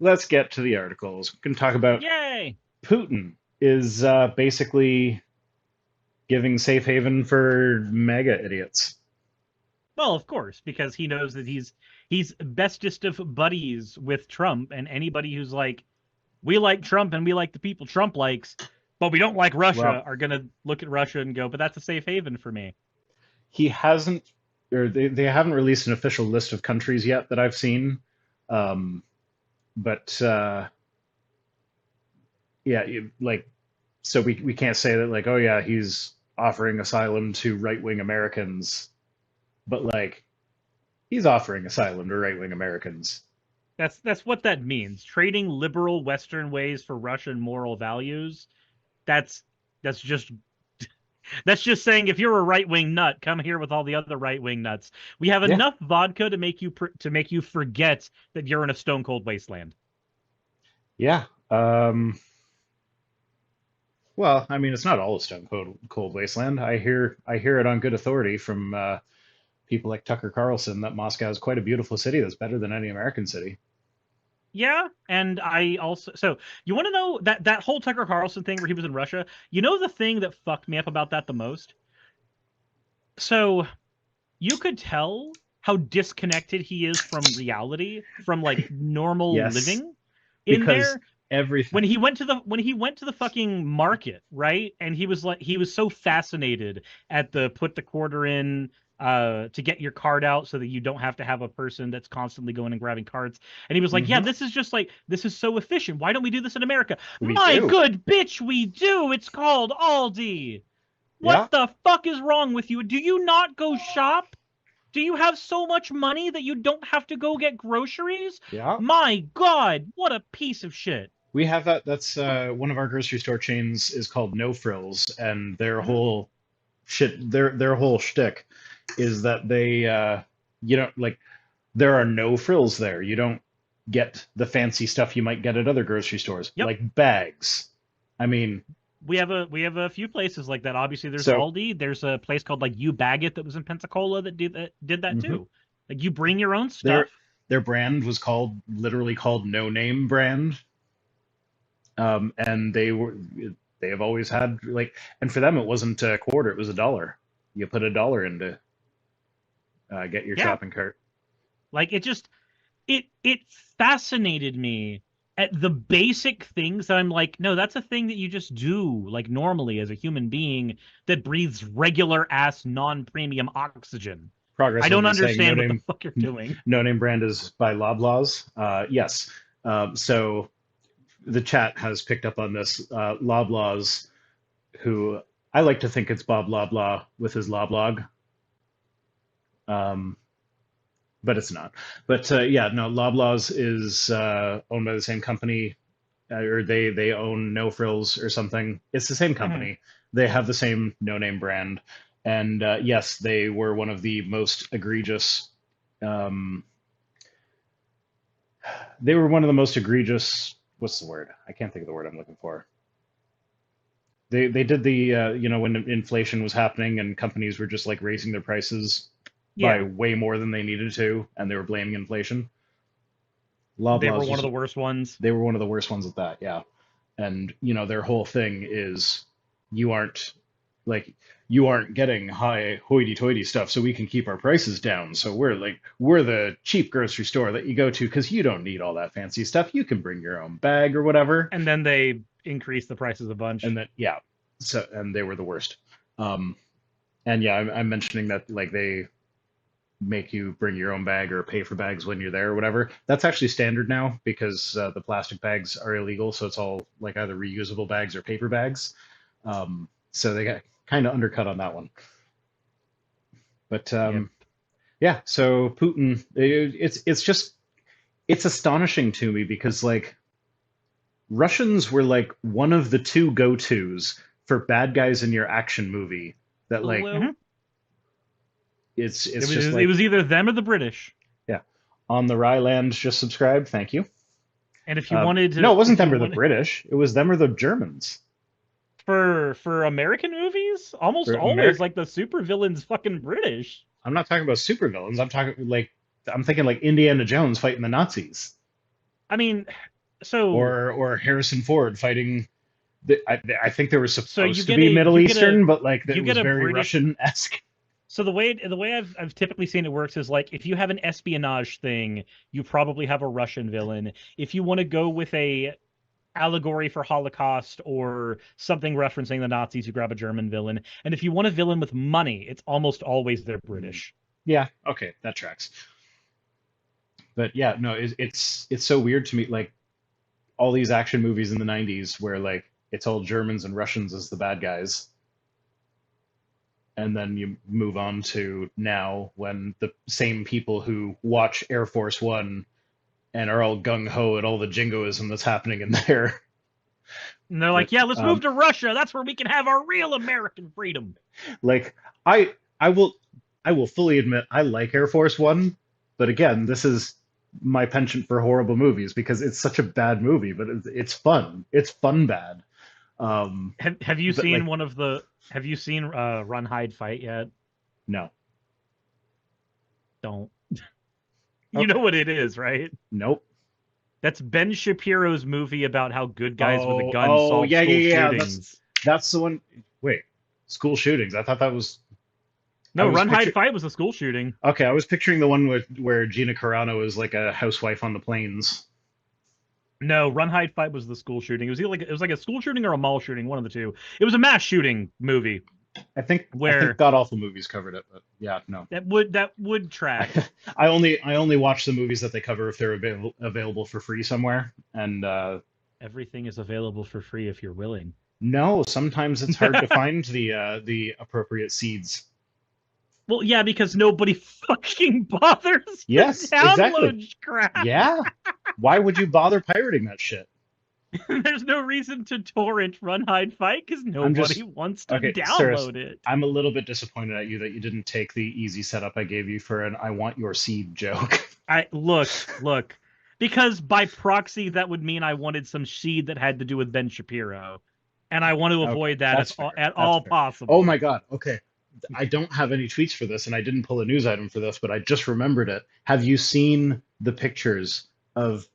let's get to the articles. We can talk about Yay! Putin is basically giving safe haven for MAGA idiots. Well, of course, because he knows that he's bestest of buddies with Trump, and anybody who's like, we like Trump and we like the people Trump likes, but we don't like Well, Russia, are gonna look at Russia and go, but that's a safe haven for me. he hasn't, or they haven't released an official list of countries yet that I've seen. Um, but yeah, like, so we can't say that like, oh yeah, he's offering asylum to right-wing Americans, but like, he's offering asylum to right-wing Americans. That's what that means. Trading liberal Western ways for Russian moral values. That's that's just that's just saying if you're a right wing nut, come here with all the other right wing nuts. We have Yeah, enough vodka to make you forget that you're in a stone cold wasteland. yeah. Well, I mean, it's not all a stone cold wasteland. I hear it on good authority from people like Tucker Carlson that Moscow is quite a beautiful city that's better than any American city. Yeah, and I also so you want to know that whole Tucker Carlson thing where he was in Russia. You know the thing that fucked me up about that the most. So you could tell how disconnected he is from reality, from like normal Yes, living in because there when everything. he went to the fucking market, right? And he was like he was so fascinated at the put the quarter in to get your card out so that you don't have to have a person that's constantly going and grabbing cards. And he was like, "Yeah, Hmm. this is just like this is so efficient. Why don't we do this in America?" We My do. good bitch, we do. It's called Aldi. What Yeah, the fuck is wrong with you? Do you not go shop? Do you have so much money that you don't have to go get groceries? yeah. My God, what a piece of shit. We have that. That's one of our grocery store chains is called No Frills, and Mhm. their whole shtick is that they you don't like there are no frills there. You don't get the fancy stuff you might get at other grocery stores, Yep. like bags. I mean, We have a few places like that. Obviously, there's so Aldi. There's a place called like You Bag It that was in Pensacola that did that mhm. too. Like you bring your own their stuff. their brand was called literally called No Name Brand, and they have always had like, and for them it wasn't a quarter, it was a dollar. You put a dollar in to get your Yeah. shopping cart. Like it fascinated me at the basic things that I'm like, no, that's a thing that you just do like normally as a human being that breathes regular ass non-premium oxygen. I Progress will don't be saying understand what the fuck you're doing. No Name Brand is by Loblaws. Yes. So the chat has picked up on this. Loblaws, who I like to think it's Bob Loblaw with his Loblog, um, but it's not. But yeah, no, Loblaws is owned by the same company, or they own No Frills or something. It's the same Mhm. company. They have the same No Name brand, and yes, they were one of the most egregious. Um, they were one of the most egregious. What's the word? I can't think of the word I'm looking for. They did the when inflation was happening and companies were just like raising their prices by Yeah, way more than they needed to, and they were blaming inflation. they were Loblaws one of was the worst ones. they were one of the worst ones at that, yeah. And their whole thing is you aren't like you aren't getting high hoity-toity stuff, so we can keep our prices down. So we're the cheap grocery store that you go to because you don't need all that fancy stuff. You can bring your own bag or whatever. And then they increased the prices a And bunch. then yeah, so and they were the worst. Um, and yeah, I'm mentioning that like they make you bring your own bag or pay for bags when you're there or whatever. That's actually standard now because the plastic bags are illegal, so it's all like either reusable bags or paper bags. So they got kind of undercut on that one. But Yep. yeah, so Putin, it's just it's astonishing to me because like Russians were like one of the two go-tos for bad guys in your action movie that like Mhm. it's just It like was either them or the British. yeah, on the Ryland just subscribed, thank you. And if you wanted No, to, it wasn't if you them or the wanted British. It was them or the Germans. for American movies, almost For always America, like the supervillains fucking British. I'm not talking about supervillains. I'm thinking like Indiana Jones fighting the Nazis. I mean, So or Harrison Ford fighting. I think they were so supposed to be Middle Eastern, but like you it get was a very British. Russian-esque. So the way I've typically seen it works is like if you have an espionage thing, you probably have a Russian villain. If you want to go with a allegory for Holocaust or something referencing the Nazis, you grab a German villain. And if you want a villain with money, it's almost always they're British. Yeah, okay, that tracks. But yeah, no, it's so weird to me. Like all these action movies in the '90s, where like it's all Germans and Russians as the bad guys, and then you move on to now when the same people who watch Air Force One and are all gung ho at all the jingoism that's happening in there. And they're But like, yeah, let's move to Russia. That's where we can have our real American freedom. like I will fully admit I like Air Force One, but again, this is my penchant for horrible movies because it's such a bad movie, but it's fun. It's fun bad. Have you But seen like one of the have you seen Run Hide Fight yet? no. Don't. You know Okay. what it is, right? Nope. That's Ben Shapiro's movie about how good guys with a gun Oh, solve yeah, school yeah, yeah. shootings. That's the one. Wait, school shootings. I thought that was. I No, was Run Hide picture. Fight was a school shooting. Okay, I was picturing the one where Gina Carano is like a housewife on the plains. No, Run Hide Fight was the school shooting. It was like a school shooting or a mall shooting, one of the two. It was a mass shooting movie I think where God Awful Movies covered it, but yeah, no. that would track. I only watch the movies that they cover if they're available for free somewhere. And Everything is available for free if you're willing. no, sometimes it's hard to find the appropriate seeds. Well, yeah, because nobody fucking bothers to Yes, exactly. download crap. Yeah. Why would you bother pirating that shit? There's no reason to torrent Run Hide Fight because nobody wants to Okay, Suris, download it. I'm a little bit disappointed at you that you didn't take the easy setup I gave you for an "I want your seed" joke. I look, because by proxy that would mean I wanted some seed that had to do with Ben Shapiro, and I want to Okay, avoid that that's fair. at That's all fair. possible. Oh my God. Okay. I don't have any tweets for this, and I didn't pull a news item for this, but I just remembered it. Have you seen the pictures of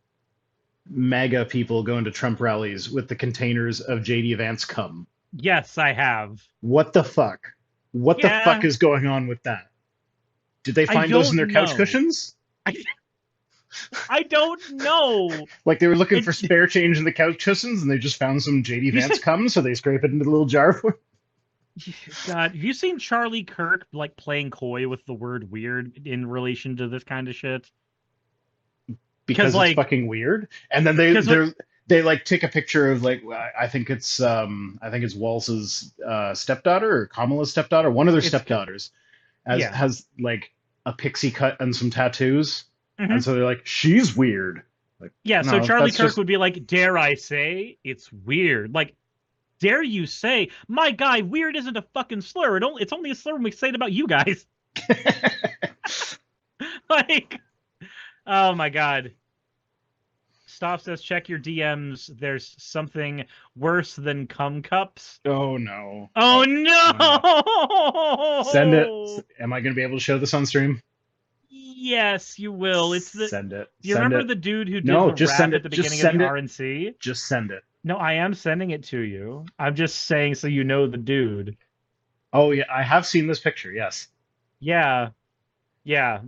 MAGA people going to Trump rallies with the containers of JD Vance cum? Yes, I have. What the fuck? What the fuck Yeah, is going on with that? Did they I find those in their don't couch know. cushions? I don't know. Like they were looking It for spare change in the couch cushions, and they just found some JD you Vance said, cum, so they scrape it into the little jar for it? God, have you seen Charlie Kirk like playing coy with the word weird in relation to this kind of shit? Because Because it's like fucking weird. And then because they like take a picture of like I think it's Walz's stepdaughter or Kamala's stepdaughter, one of their it's stepdaughters, as yeah. has like a pixie cut and some tattoos, and Mhm. so they're like, she's weird. Like, Yeah, so no, Charlie that's Kirk just would be like, "Dare I say it's weird?" Like, dare you say, "My guy, weird isn't a fucking slur. It's only a slur when we say it about you guys." Like, oh my God. Stop says, check your DMs. There's something worse than cum cups. oh no. Oh Oh no. Send it. no! Am I going to be able to show this on stream? Yes, you will. It's the. Send it. Do you Send remember it. the dude who did No, the just rap send at it. the Just beginning of the send it. RNC? Just send it. No, I am sending it to you. I'm just saying so you know the dude. Oh yeah, I have seen this picture. Yes. Yeah, yeah.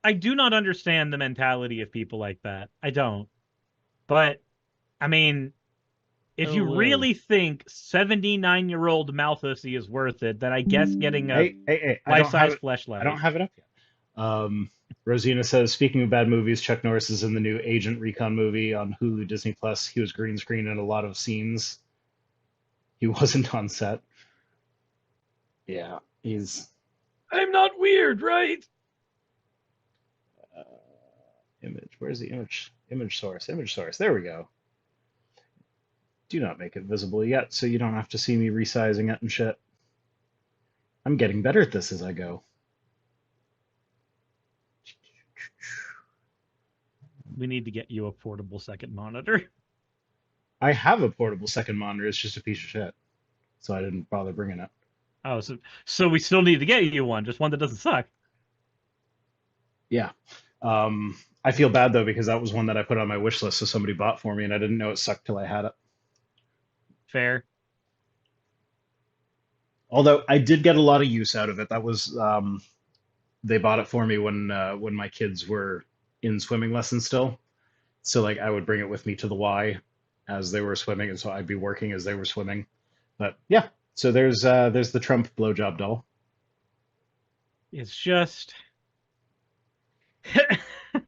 I do not understand the mentality of people like that. I don't. But I mean, if you Oh, really think 79-year-old Malthussy is worth it, then I guess getting a hey! life-size I don't fleshlight. have it up yet. Rosina says, speaking of bad movies, Chuck Norris is in the new Agent Recon movie on Hulu Disney Plus. He was green screen in a lot of scenes. He wasn't on set. Yeah, he's I'm not weird, right? uh, image. Where's the image? Image source. Image source. There we go. Do not make it visible yet, so you don't have to see me resizing it and shit. I'm getting better at this as I go. We need to get you a portable second monitor. I have a portable second monitor. It's just a piece of shit, so I didn't bother bringing it. Oh, so we still need to get you one, just one that doesn't suck. Yeah. I feel bad though because that was one that I put on my wish list, so somebody bought for me, and I didn't know it sucked till I had it. Fair. Although I did get a lot of use out of it. That was they bought it for me when my kids were in swimming lessons still. So like I would bring it with me to the Y as they were swimming, and so I'd be working as they were swimming. But yeah, so there's the Trump blowjob doll. It's just.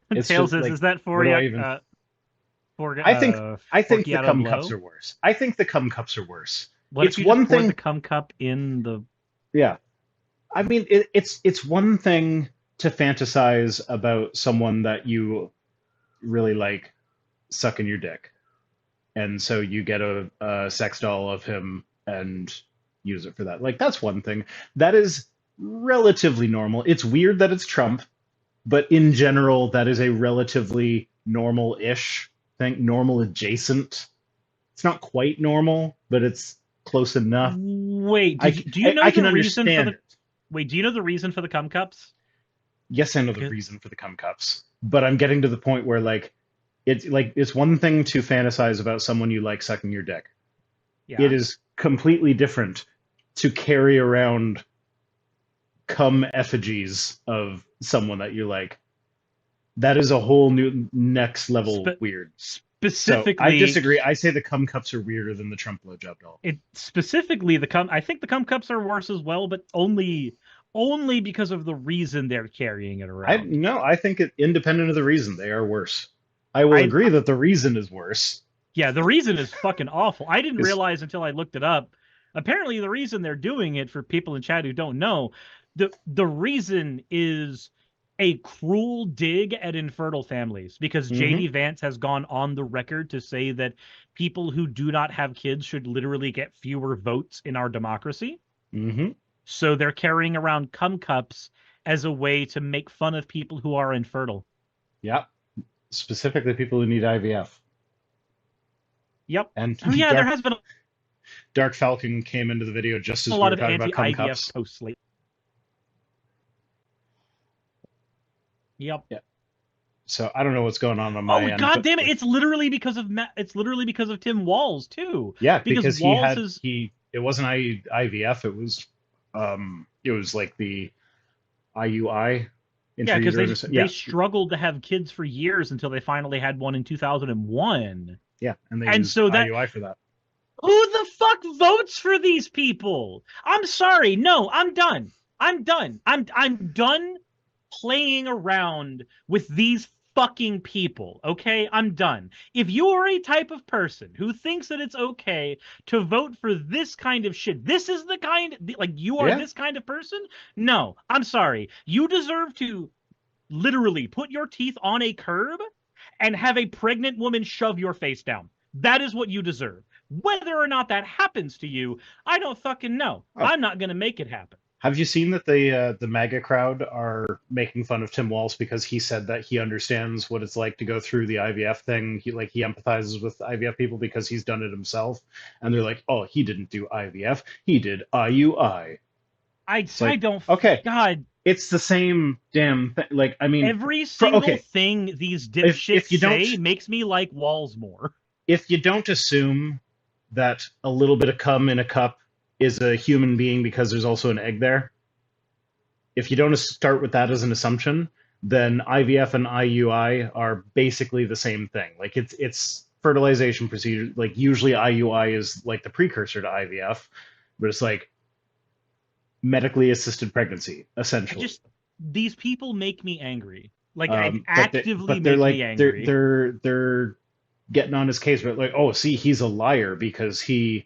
It's Tails just says, like, is that for what do you? I even? For, I think the Forgiato cum blow? cups are worse. I think the cum cups are worse. What It's if you one just poured thing. the cum cup in the? Yeah, I mean it's one thing to fantasize about someone that you really like sucking your dick, and so you get a sex doll of him and use it for that. Like that's one thing. That is relatively normal. It's weird that it's Trump, but in general, that is a relatively normal-ish thing, normal adjacent. It's not quite normal, but it's close enough. Wait, I, do you know I the can reason for understand the? it. Wait, do you know the reason for the cum cups? Yes, I know the Good. reason for the cum cups, but I'm getting to the point where it's one thing to fantasize about someone you like sucking your dick. Yeah. It is completely different to carry around cum effigies of someone that you like. That is a whole new next level weird. So Specifically, I disagree. I say the cum cups are weirder than the Trump blowjob doll. specifically the cum. I think the cum cups are worse as well, but only because of the reason they're carrying it around. I think independent of the reason, they are worse. I will agree that the reason is worse. Yeah, the reason is fucking awful. I didn't 'Cause- realize until I looked it up. Apparently, the reason they're doing it, for people in chat who don't know, the reason is a cruel dig at infertile families, because JD Vance has gone on the record to say that people who do not have kids should literally get fewer votes in our democracy. So they're carrying around cum cups as a way to make fun of people who are infertile. Yeah, specifically people who need IVF. Yep. And there has been Dark Falcon came into the video just as a we lot were of talking about cum anti-IVF cups. posts lately. Yep. Yeah. So I don't know what's going on my end. Oh god damn it! It's literally because of Tim Walz too. Yeah, because Walz it wasn't IVF. It was like the IUI. Yeah, because they struggled to have kids for years until they finally had one in 2001. Yeah, and they used IUI for that. Who the fuck votes for these people? I'm sorry. No, I'm done. I'm done playing around with these fucking people, okay? I'm done. If you are a type of person who thinks that it's okay to vote for this kind of shit, this is the kind, like, you are this kind of person? No, I'm sorry. You deserve to literally put your teeth on a curb and have a pregnant woman shove your face down. That is what you deserve. Whether or not that happens to you, I don't fucking know. Oh. I'm not going to make it happen. Have you seen that the MAGA crowd are making fun of Tim Walz because he said that he understands what it's like to go through the IVF thing? He empathizes with IVF people because he's done it himself, and they're like, "Oh, he didn't do IVF, he did IUI." I don't. Okay, God, it's the same damn thing. Like, I mean, every single thing these dipshits say makes me like Walz more. If you don't assume that a little bit of cum in a cup is a human being because there's also an egg there, if you don't start with that as an assumption, then IVF and IUI are basically the same thing. Like, it's fertilization procedure. Like, usually IUI is like the precursor to IVF, but it's like medically assisted pregnancy, essentially. These people make me angry. Like, actively make me angry. They're getting on his case, but like, oh, see, he's a liar because he,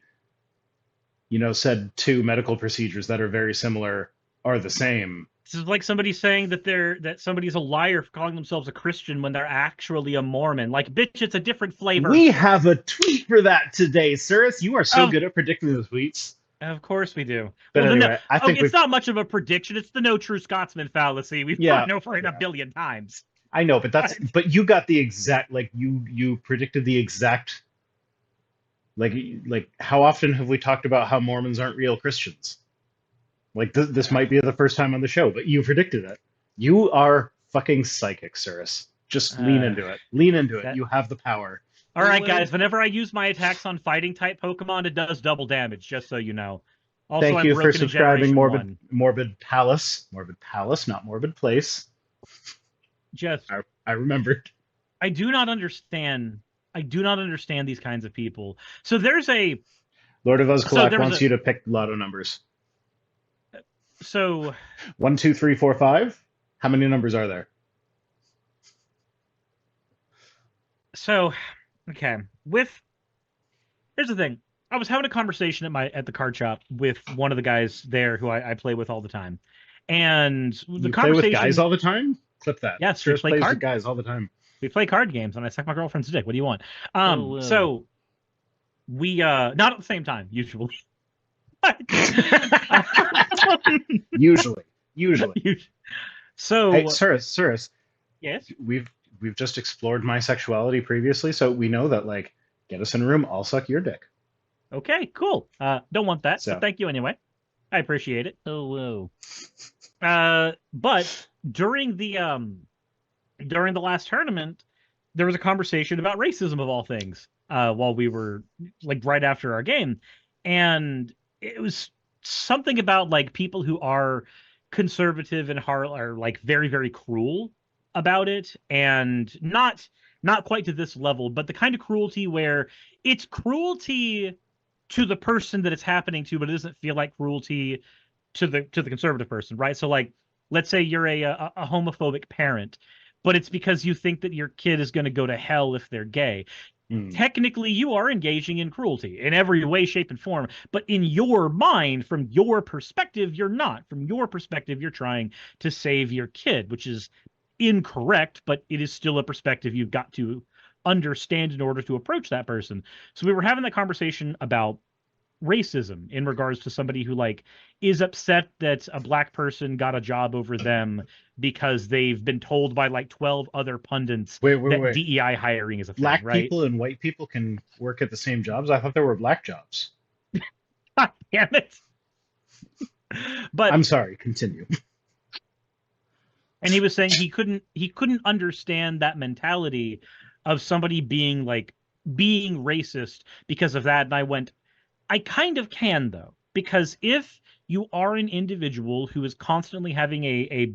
said two medical procedures that are very similar are the same. This is like somebody saying that somebody's a liar for calling themselves a Christian when they're actually a Mormon. Like, bitch, it's a different flavor. We have a tweet for that today, Suris. You are so good at predicting the tweets. Of course we do. But anyway, I think it's not much of a prediction. It's the no true Scotsman fallacy. We've gone over it a billion times. I know, but you got the exact, like, you predicted the exact, like how often have we talked about how Mormons aren't real Christians? Like, this might be the first time on the show, but you predicted it. You are fucking psychic, Suris. Just lean into it. Lean into it. That... You have the power. All right, guys. Whenever I use my attacks on fighting type Pokemon, it does double damage. Just so you know. Also, Thank I'm you for broken in subscribing, Generation 1. Morbid Palace, not Morbid Place. Just I remembered. I do not understand. I do not understand these kinds of people. So there's a Lord of Uzkalak wants you to pick lotto numbers. So 1, 2, 3, 4, 5. How many numbers are there? So, okay. Here's the thing. I was having a conversation at the card shop with one of the guys there who I play with all the time, and the play with guys all the time. Clip that. Yes, Suris plays with guys all the time. We play card games, and I suck my girlfriend's dick. What do you want? So we not at the same time usually. Usually. So, hey, Suris. Yes. We've just explored my sexuality previously, so we know that, like, get us in a room, I'll suck your dick. Okay, cool. Don't want that, so thank you anyway. I appreciate it. Oh, whoa. But during the last tournament, there was a conversation about racism of all things, while we were, like, right after our game. And it was something about, like, people who are conservative and are, like, very, very cruel about it, and not quite to this level, but the kind of cruelty where it's cruelty to the person that it's happening to, but it doesn't feel like cruelty to the conservative person, right? So, like, let's say you're a homophobic parent, but it's because you think that your kid is going to go to hell if they're gay. Technically, you are engaging in cruelty in every way, shape, and form. But in your mind, from your perspective, you're not. From your perspective, you're trying to save your kid, which is incorrect, but it is still a perspective you've got to understand in order to approach that person. So we were having that conversation about racism in regards to somebody who, like, is upset that a black person got a job over them because they've been told by, like, 12 other pundits that DEI hiring is a thing, black right? people and white people can work at the same jobs? I thought there were black jobs. God damn it. But I'm sorry, continue. And he was saying he couldn't understand that mentality of somebody being racist because of that. And I went, I kind of can, though, because if you are an individual who is constantly having a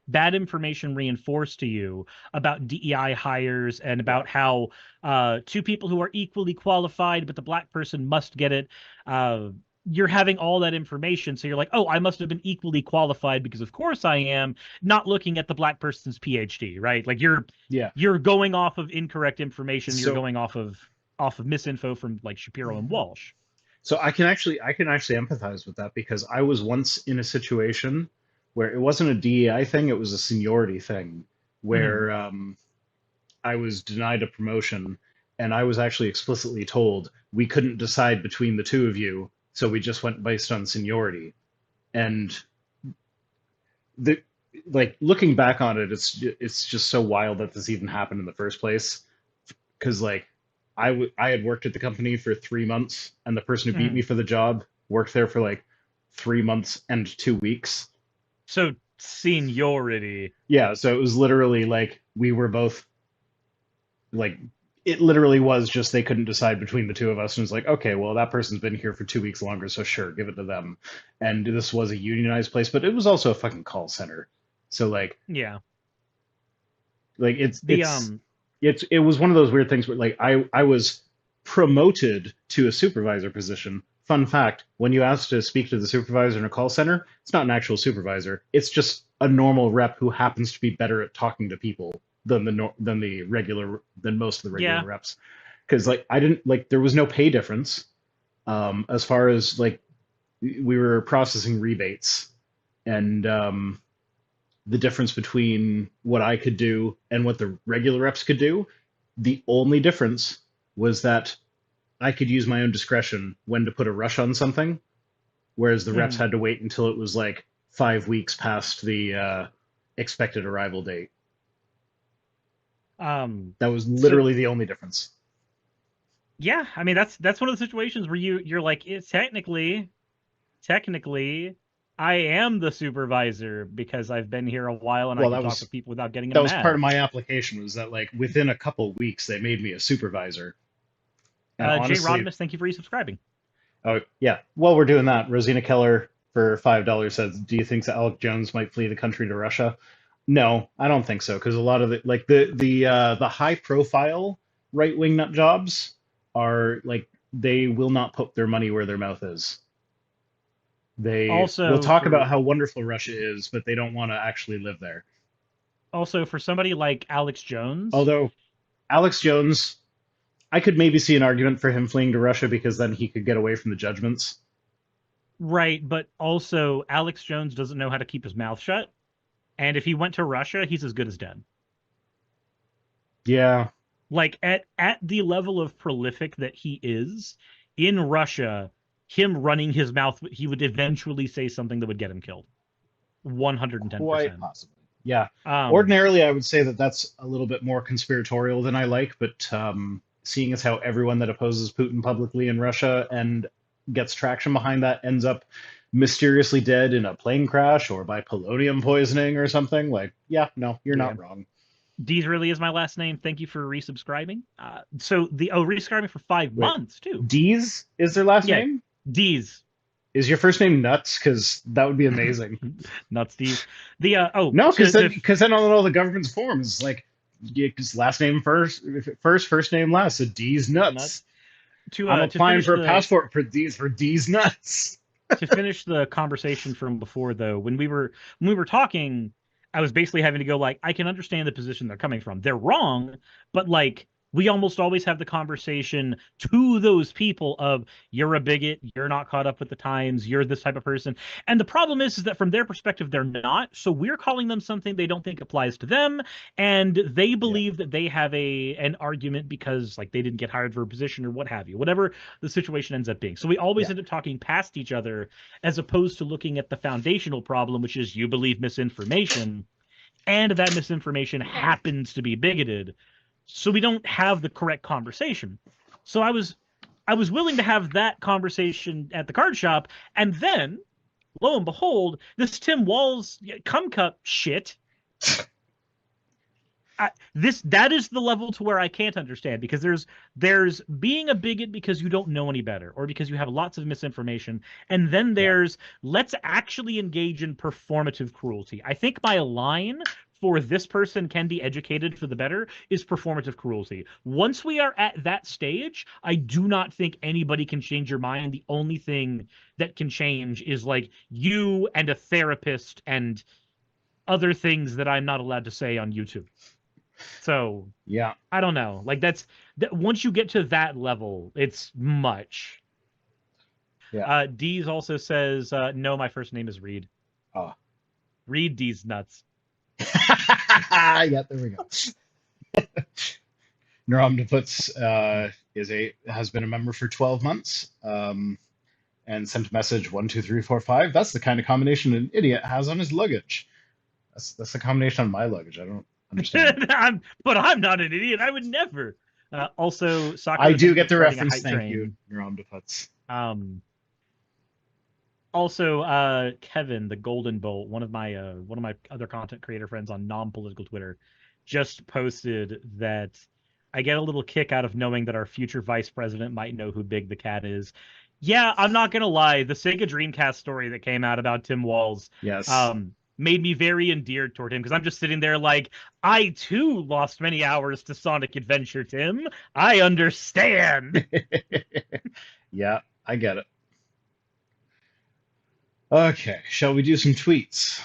bad information reinforced to you about DEI hires and about how two people who are equally qualified, but the black person must get it, you're having all that information, so you're like, oh, I must have been equally qualified because of course I am, not looking at the black person's PhD, right? Like you're going off of incorrect information. You're going off of misinfo from, like, Shapiro and Walsh. So I can actually empathize with that, because I was once in a situation where it wasn't a DEI thing, it was a seniority thing, where I was denied a promotion, and I was actually explicitly told we couldn't decide between the two of you, so we just went based on seniority. And looking back on it, it's just so wild that this even happened in the first place, because, like, I had worked at the company for 3 months, and the person who beat me for the job worked there for, like, 3 months and 2 weeks. So seniority. Yeah, so it was literally like we were both, like, it literally was just they couldn't decide between the two of us, and it's like, okay, well, that person's been here for 2 weeks longer, so sure, give it to them. And this was a unionized place, but it was also a fucking call center. So, like, yeah, like it was one of those weird things where, like, I was promoted to a supervisor position. Fun fact, when you ask to speak to the supervisor in a call center, it's not an actual supervisor. It's just a normal rep who happens to be better at talking to people than most of the regular reps. Because, like, there was no pay difference, as far as, like, we were processing rebates, and the difference between what I could do and what the regular reps could do, the only difference was that I could use my own discretion when to put a rush on something, whereas the reps had to wait until it was, like, 5 weeks past the expected arrival date. That was literally the only difference. Yeah, I mean, that's one of the situations where you're like, it's technically, I am the supervisor because I've been here a while and I Well, can that talk was with people without getting that them was part of mad. my application, was that like within a couple weeks they made me a supervisor. And Jay honestly, Rodimus, thank you for resubscribing. oh yeah, while we're doing that, Rosina Keller for $5 says, "Do you think that Alex Jones might flee the country to Russia?" No, I don't think so, because a lot of the high profile right wing nut jobs are like they will not put their money where their mouth is. They will Also talk about for how wonderful Russia is, but they don't want to actually live there. also for somebody like Alex Jones, Although Alex Jones, I could maybe see an argument for him fleeing to Russia because then he could get away from the judgments. right, but also Alex Jones doesn't know how to keep his mouth shut. And if he went to Russia, he's as good as dead. Yeah, Like at the level of prolific that he is in Russia, him running his mouth, he would eventually say something that would get him killed. quite 110%. possibly. Yeah. Um, Ordinarily, I would say that that's a little bit more conspiratorial than I like, but seeing as how everyone that opposes Putin publicly in Russia and gets traction behind that ends up mysteriously dead in a plane crash or by polonium poisoning or something, like, yeah, no, you're yeah. not wrong. Dees really is my last name. Thank you for resubscribing. So the resubscribing for five Wait, months too. Dees is their last Yeah, name? Dees. Is your first name Nuts? Because that would be amazing. Nuts Dees. The No, to because then on all the government's forms, like, it's last name first name last. So D's nuts nuts. I'm to applying finish for a the passport for D's nuts. conversation from before though, when we were talking, I was basically having to go like, I can understand the position they're coming from. They're wrong, but like we almost always have the conversation to those people of you're a bigot, you're not caught up with the times, you're this type of person. And the problem is that from their perspective, they're not. So we're calling them something they don't think applies to them, and they Yeah, believe that they have an argument because like they didn't get hired for a position or what have you, whatever the situation ends up being. So we always yeah, end up talking past each other as opposed to looking at the foundational problem, which is you believe misinformation, and that misinformation happens to be bigoted. So we don't have the correct conversation. So I was willing to have that conversation at the card shop, and then lo and behold, this Tim Walz cum cup shit. That is the level to where I can't understand, because there's being a bigot because you don't know any better or because you have lots of misinformation, and then yeah, there's let's actually engage in performative cruelty. I think my line for this person can be educated for the better is performative cruelty. Once we are at that stage, I do not think anybody can change your mind. The only thing that can change is like you and a therapist and other things that I'm not allowed to say on YouTube. So yeah, I don't know. Like that's that once you get to that level, it's much. yeah. Dees also says, no, my first name is Reed. Oh. Reed Dees nuts. Yeah, there we go. Neuromputz has been a member for 12 months, and sent a message 12345. That's the kind of combination an idiot has on his luggage. That's the combination on my luggage. I don't understand. But I'm not an idiot. I would never. Also, I Sakura, do thank you get for the starting a reference. hype Thank you, train. Neuromputz. Also, Kevin, the Golden Bolt, one of my other content creator friends on non-political Twitter, just posted that I get a little kick out of knowing that our future vice president might know who Big the Cat is. Yeah, I'm not gonna lie. The Sega Dreamcast story that came out about Tim Walz Yes. made me very endeared toward him, because I'm just sitting there like, I too lost many hours to Sonic Adventure, Tim. I understand. Yeah, I get it. Okay, shall we do some tweets?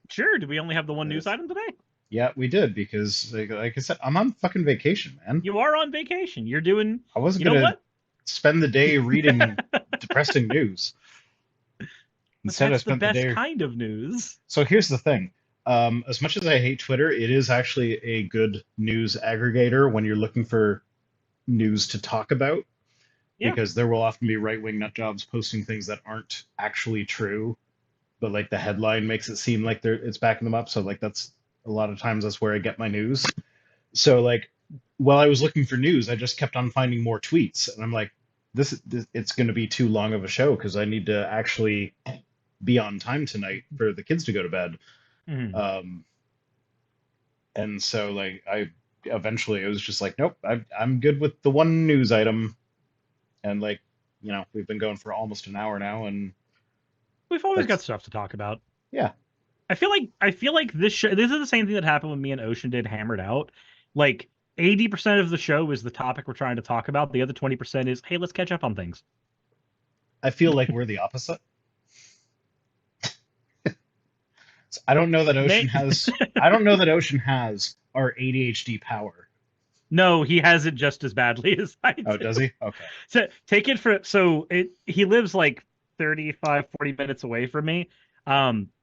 Sure. Do we only have the one news Yes. item today? Yeah, we did because, like I said, I'm on fucking vacation, man. You are on vacation. You're doing. I wasn't You know gonna what? spend the day reading depressing news. But Instead, I that's the spent the best day. kind of news. So here's the thing. As much as I hate Twitter, it is actually a good news aggregator when you're looking for news to talk about, Yeah. because there will often be right-wing nut jobs posting things that aren't actually true, but like the headline makes it seem like it's backing them up. So like that's a lot of times that's where I get my news. So like while I was looking for news, I just kept on finding more tweets, and I'm like, this it's going to be too long of a show because I need to actually be on time tonight for the kids to go to bed. Mhm. And so like I eventually it was just like, nope, I'm good with the one news item. And like, we've been going for almost an hour now, and We've always got that's stuff to talk about. yeah. I feel like this show. This is the same thing that happened when me and Ocean did Hammered Out. Like 80% of the show is the topic we're trying to talk about. The other 20% is, hey, let's catch up on things. I feel like we're the opposite. So I don't know that Ocean has I don't know that Ocean has our ADHD power. No, he has it just as badly as I do. Oh, does he? Okay. So take it for he lives like 35, 40 minutes away from me.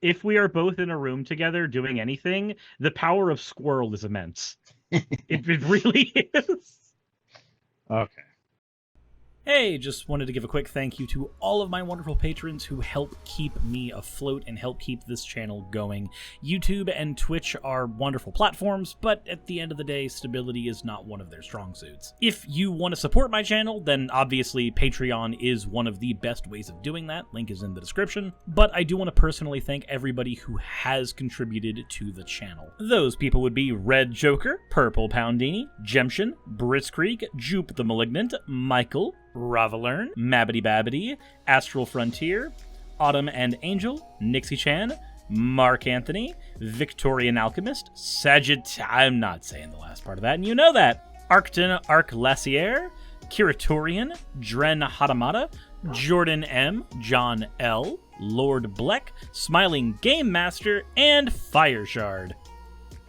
If we are both in a room together doing anything, the power of Squirrel is immense. It really is. Okay. Hey, just wanted to give a quick thank you to all of my wonderful patrons who help keep me afloat and help keep this channel going. YouTube and Twitch are wonderful platforms, but at the end of the day, stability is not one of their strong suits. If you want to support my channel, then obviously Patreon is one of the best ways of doing that. Link is in the description. But I do want to personally thank everybody who has contributed to the channel. Those people would be Red Joker, Purple Poundini, Jemshin, Britzkrieg, Jupe the Malignant, Michael, Ravalern, Mabbity Babbity, Astral Frontier, Autumn and Angel, Nixie Chan, Mark Anthony, Victorian Alchemist, I'm not saying the last part of that, and you know that, Arcton Arclacier, Kiratorian, Dren Hadamata, Jordan M, John L, Lord Bleck, Smiling Game Master, and Fireshard.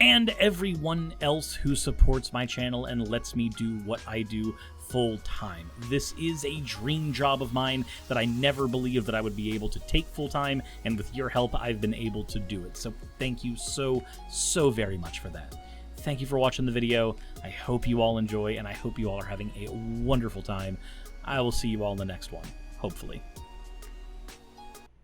And everyone else who supports my channel and lets me do what I do full time. This is a dream job of mine that I never believed that I would be able to take full time, and with your help, I've been able to do it. So thank you so very much for that. Thank you for watching the video. I hope you all enjoy, and I hope you all are having a wonderful time. I will see you all in the next one, hopefully.